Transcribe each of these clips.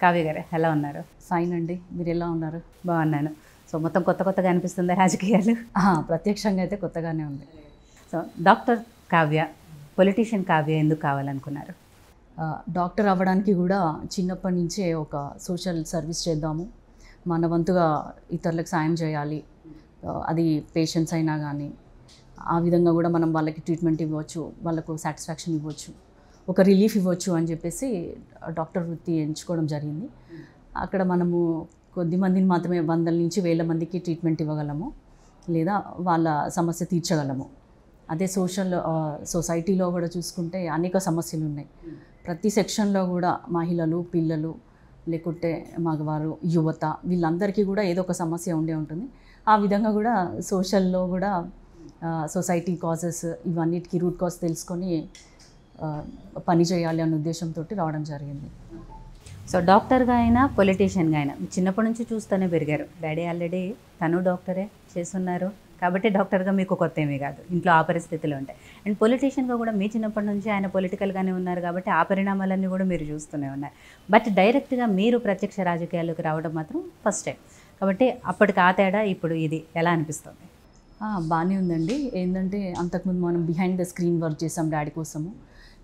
కావ్య గారు ఎలా ఉన్నారు? ఫైన్ అండి, మీరు ఎలా ఉన్నారు? బాగున్నాను. సో మొత్తం కొత్తగా అనిపిస్తుంది రాజకీయాలు? ప్రత్యక్షంగా అయితే కొత్తగానే ఉంది. So doctor Kavya, politician Kavya ఎందుకు కావాలనుకున్నారు? డాక్టర్ అవ్వడానికి కూడా చిన్నప్పటి నుంచే ఒక సోషల్ సర్వీస్ చేద్దాము, మన వంతుగా ఇతరులకు సాయం చేయాలి, అది పేషెంట్స్ అయినా కానీ ఆ విధంగా కూడా మనం వాళ్ళకి ట్రీట్మెంట్ ఇవ్వచ్చు, వాళ్ళకు సాటిస్ఫాక్షన్ ఇవ్వచ్చు, ఒక రిలీఫ్ ఇవ్వచ్చు అని చెప్పేసి డాక్టర్ వృత్తి ఎంచుకోవడం జరిగింది. అక్కడ మనము కొద్ది మందిని మాత్రమే 100 నుంచి 1000 మందికి ట్రీట్మెంట్ ఇవ్వగలము, లేదా వాళ్ళ సమస్య తీర్చగలము. అదే సొసైటీలో కూడా చూసుకుంటే అనేక సమస్యలు ఉన్నాయి. ప్రతి సెక్షన్లో కూడా మహిళలు, పిల్లలు, లేకుంటే మగవారు, యువత, వీళ్ళందరికీ కూడా ఏదో ఒక సమస్య ఉండే ఉంటుంది. ఆ విధంగా కూడా సోషల్లో కూడా సొసైటీ కాజెస్ ఇవన్నిటికీ రూట్ కాజ్ తెలుసుకొని పని చేయాలి అనే ఉద్దేశంతో రావడం జరిగింది. సో డాక్టర్గా అయినా పొలిటీషియన్గా అయినా చిన్నప్పటి నుంచి చూస్తూనే పెరిగారు. డాడీ ఆల్రెడీ తను డాక్టరే చేస్తున్నారు కాబట్టి డాక్టర్గా మీకు కొత్త ఏమీ కాదు, ఇంట్లో ఆ పరిస్థితులు ఉంటాయి. అండ్ పొలిటీషియన్గా కూడా మీ చిన్నప్పటి నుంచి ఆయన పొలిటికల్గానే ఉన్నారు కాబట్టి ఆ పరిణామాలన్నీ కూడా మీరు చూస్తూనే ఉన్నారు. బట్ డైరెక్ట్గా మీరు ప్రత్యక్ష రాజకీయాల్లోకి రావడం మాత్రం ఫస్ట్ టైం కాబట్టి అప్పటికి ఆ తేడా ఇప్పుడు ఇది ఎలా అనిపిస్తుంది? బాగానే ఉందండి. ఏంటంటే అంతకుముందు మనం బిహైండ్ ద స్క్రీన్ వర్క్ చేసాం డాడీ కోసము.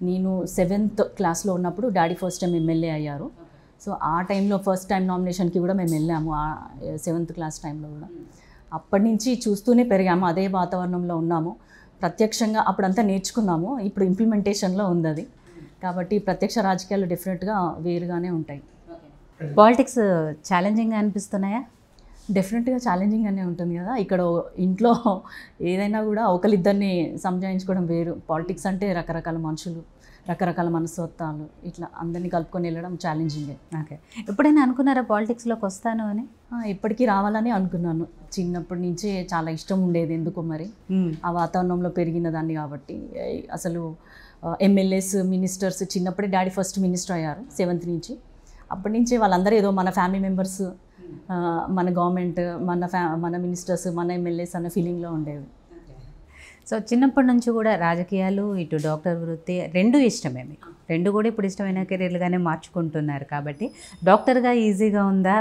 నేను 7th క్లాస్లో ఉన్నప్పుడు డాడీ ఫస్ట్ టైం ఎమ్మెల్యే అయ్యారు. సో ఆ టైంలో ఫస్ట్ టైం నామినేషన్కి కూడా మేము వెళ్ళాము, ఆ 7th క్లాస్ టైంలో కూడా. అప్పటి నుంచి చూస్తూనే పెరిగాము, అదే వాతావరణంలో ఉన్నాము. ప్రత్యక్షంగా అప్పుడంతా నేర్చుకున్నాము, ఇప్పుడు ఇంప్లిమెంటేషన్లో ఉంది అది. కాబట్టి ప్రత్యక్ష రాజకీయాలు డెఫినెట్గా వేరుగానే ఉంటాయి. పాలిటిక్స్ ఛాలెంజింగ్గా అనిపిస్తున్నాయా? డెఫినెట్గా ఛాలెంజింగ్గానే ఉంటుంది కదా. ఇక్కడ ఇంట్లో ఏదైనా కూడా ఒకరిద్దరిని సంజాయించుకోవడం వేరు. పాలిటిక్స్ అంటే రకరకాల మనుషులు, రకరకాల మనస్తత్వాలు, ఇట్లా అందరినీ కలుపుకొని వెళ్ళడం ఛాలెంజింగే. ఓకే, ఎప్పుడైనా అనుకున్నారా పాలిటిక్స్లోకి వస్తాను అని? ఇప్పటికీ రావాలని అనుకున్నాను. చిన్నప్పటి నుంచే చాలా ఇష్టం ఉండేది, ఎందుకో మరి ఆ వాతావరణంలో పెరిగిన దాన్ని కాబట్టి. అసలు ఎమ్మెల్యేస్, మినిస్టర్స్ చిన్నప్పుడే డాడీ ఫస్ట్ మినిస్టర్ అయ్యారు 7th నుంచి. అప్పటి నుంచే వాళ్ళందరూ ఏదో మన ఫ్యామిలీ మెంబర్స్, మన గవర్నమెంట్, మన మినిస్టర్స్, మన ఎమ్మెల్యేస్ అన్న ఫీలింగ్లో ఉండేవి. సో చిన్నప్పటి నుంచి కూడా రాజకీయాలు, ఇటు డాక్టర్ వృత్తి రెండు ఇష్టమే మీకు? రెండు కూడా ఇప్పుడు ఇష్టమైన కెరీర్లుగానే మార్చుకుంటున్నారు కాబట్టి డాక్టర్గా ఈజీగా ఉందా,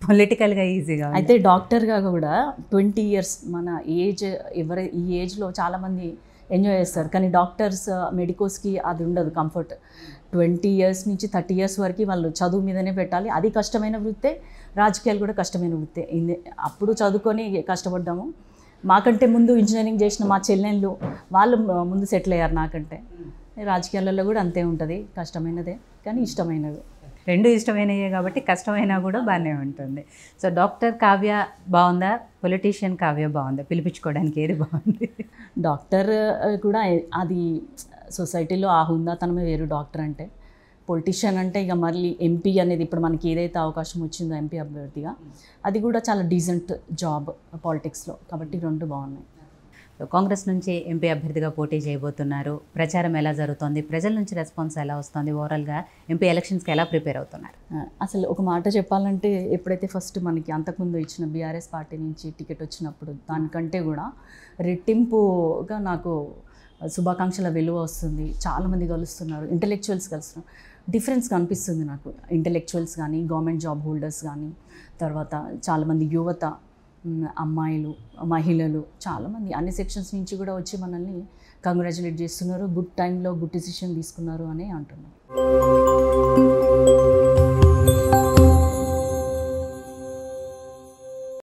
పొలిటికల్గా ఈజీగా? అయితే డాక్టర్గా కూడా 20 years మన ఏజ్, ఈ ఏజ్లో చాలామంది ఎంజాయ్ చేస్తారు, కానీ డాక్టర్స్, మెడికోస్కి అది ఉండదు కంఫర్ట్. 20 years నుంచి 30 years వరకు వాళ్ళు చదువు మీదనే పెట్టాలి. అది కష్టమైన వృత్తే, రాజకీయాలు కూడా కష్టమైన వృత్తే. అప్పుడు చదువుకొని కష్టపడ్డాము. మాకంటే ముందు ఇంజనీరింగ్ చేసిన మా చెల్లెళ్ళు వాళ్ళు ముందు సెటిల్ అయ్యారు నాకంటే. రాజకీయాలలో కూడా అంతే ఉంటుంది, కష్టమైనదే కానీ ఇష్టమైనది. రెండు ఇష్టమైనయే కాబట్టి కష్టమైనా కూడా బాగానే ఉంటుంది. సో డాక్టర్ కావ్య బాగుందా, పొలిటీషియన్ కావ్య బాగుందా? పిలిపించుకోవడానికి ఏది బాగుంది? డాక్టర్ కూడా అది సొసైటీలో ఆ హుందాతనమే వేరు. డాక్టర్ అంటే, పొలిటీషియన్ అంటే ఇక మళ్ళీ ఎంపీ అనేది ఇప్పుడు మనకి ఏదైతే అవకాశం వచ్చిందో ఎంపీ అభ్యర్థిగా, అది కూడా చాలా డీసెంట్ జాబ్ పాలిటిక్స్లో. కాబట్టి రెండు బాగున్నాయి. సో కాంగ్రెస్ నుంచి ఎంపీ అభ్యర్థిగా పోటీ చేయబోతున్నారు. ప్రచారం ఎలా జరుగుతుంది? ప్రజల నుంచి రెస్పాన్స్ ఎలా వస్తుంది? ఓవరాల్గా ఎంపీ ఎలక్షన్స్కి ఎలా ప్రిపేర్ అవుతున్నారు? అసలు ఒక మాట చెప్పాలంటే, ఎప్పుడైతే ఫస్ట్ మనకి అంతకుముందు ఇచ్చిన బీఆర్ఎస్ పార్టీ నుంచి టికెట్ వచ్చినప్పుడు దానికంటే కూడా రెట్టింపుగా నాకు శుభాకాంక్షల విలువ వస్తుంది. చాలామంది కలుస్తున్నారు, ఇంటలెక్చువల్స్ కలుస్తున్నారు. డిఫరెన్స్ కనిపిస్తుంది నాకు. ఇంటలెక్చువల్స్ కానీ, గవర్నమెంట్ జాబ్ హోల్డర్స్ కానీ, తర్వాత చాలామంది యువత, అమ్మాయిలు, మహిళలు, చాలామంది అన్ని సెక్షన్స్ నుంచి కూడా వచ్చి మనల్ని కంగ్రాచులేట్ చేస్తున్నారు. గుడ్ టైంలో గుడ్ డిసిషన్ తీసుకున్నారు అని అంటున్నారు.